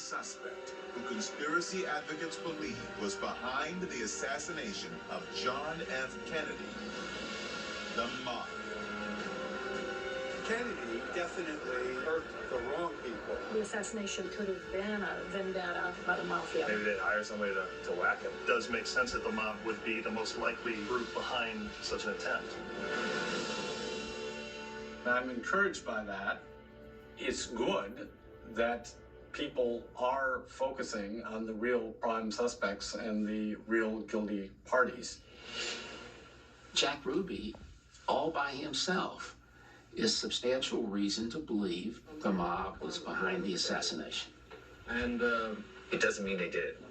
suspect who conspiracy advocates believe was behind the assassination of John F. Kennedy? The mob. Kennedy definitely hurt the wrong people. The assassination could have been a vendetta by the mafia. Maybe they'd hire somebody to whack him. It does make sense that the mob would be the most likely group behind such an attempt. I'm encouraged by that. It's good that people are focusing on the real prime suspects and the real guilty parties. Jack Ruby, all by himself, is substantial reason to believe the mob was behind the assassination. And it doesn't mean they did it.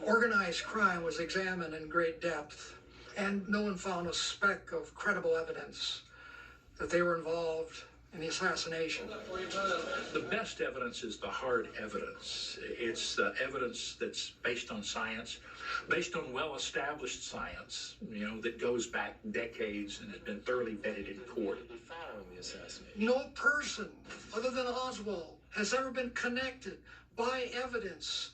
Organized crime was examined in great depth, and no one found a speck of credible evidence that they were involved in the assassination. The best evidence is the hard evidence. It's the evidence that's based on science, based on well-established science, that goes back decades and has been thoroughly vetted in court. No person other than Oswald has ever been connected by evidence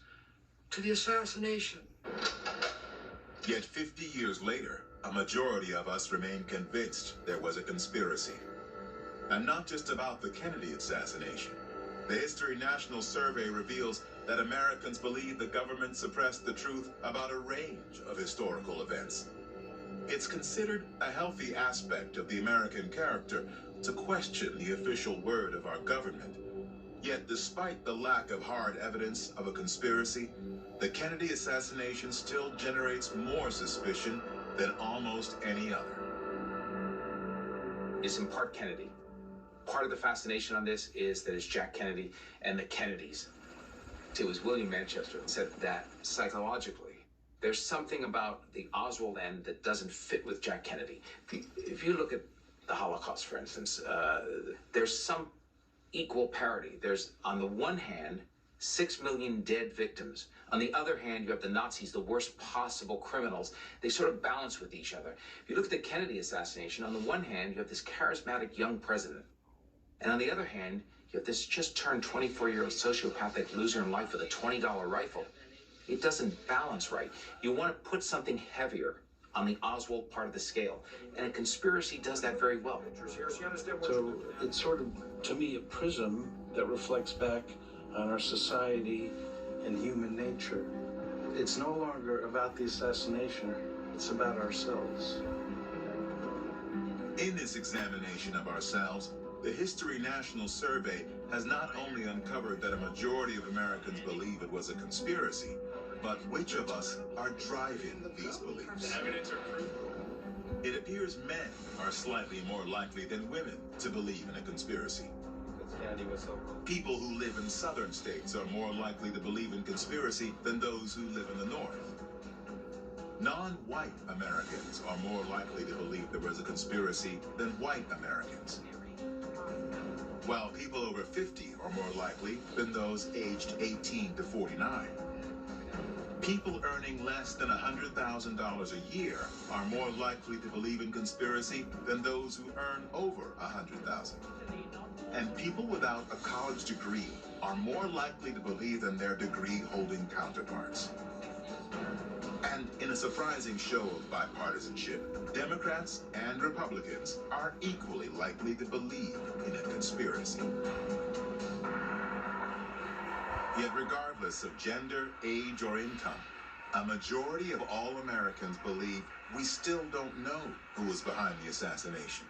to the assassination. Yet 50 years later, a majority of us remain convinced there was a conspiracy. And not just about the Kennedy assassination. The History National Survey reveals that Americans believe the government suppressed the truth about a range of historical events. It's considered a healthy aspect of the American character to question the official word of our government. Yet despite the lack of hard evidence of a conspiracy, the Kennedy assassination still generates more suspicion than almost any other. It's in part Kennedy. Part of the fascination on this is that it's Jack Kennedy and the Kennedys. It was William Manchester who said that psychologically, there's something about the Oswald end that doesn't fit with Jack Kennedy. If you look at the Holocaust, for instance, there's some equal parity. There's, on the one hand, 6 million dead victims. On the other hand, you have the Nazis, the worst possible criminals. They sort of balance with each other. If you look at the Kennedy assassination, on the one hand, you have this charismatic young president. And on the other hand, you have this just turned 24-year-old sociopathic loser in life with a $20 rifle. It doesn't balance right. You want to put something heavier on the Oswald part of the scale. And a conspiracy does that very well. So it's sort of, to me, a prism that reflects back on our society and human nature. It's no longer about the assassination, it's about ourselves. In this examination of ourselves, the History National Survey has not only uncovered that a majority of Americans believe it was a conspiracy, but which of us are driving these beliefs. It appears men are slightly more likely than women to believe in a conspiracy. People who live in southern states are more likely to believe in conspiracy than those who live in the north. Non-white Americans are more likely to believe there was a conspiracy than white Americans, while people over 50 are more likely than those aged 18 to 49. People earning less than $100,000 a year are more likely to believe in conspiracy than those who earn over $100,000. And people without a college degree are more likely to believe than their degree-holding counterparts. And in a surprising show of bipartisanship, Democrats and Republicans are equally likely to believe in a conspiracy. Yet regardless of gender, age, or income, a majority of all Americans believe we still don't know who was behind the assassination.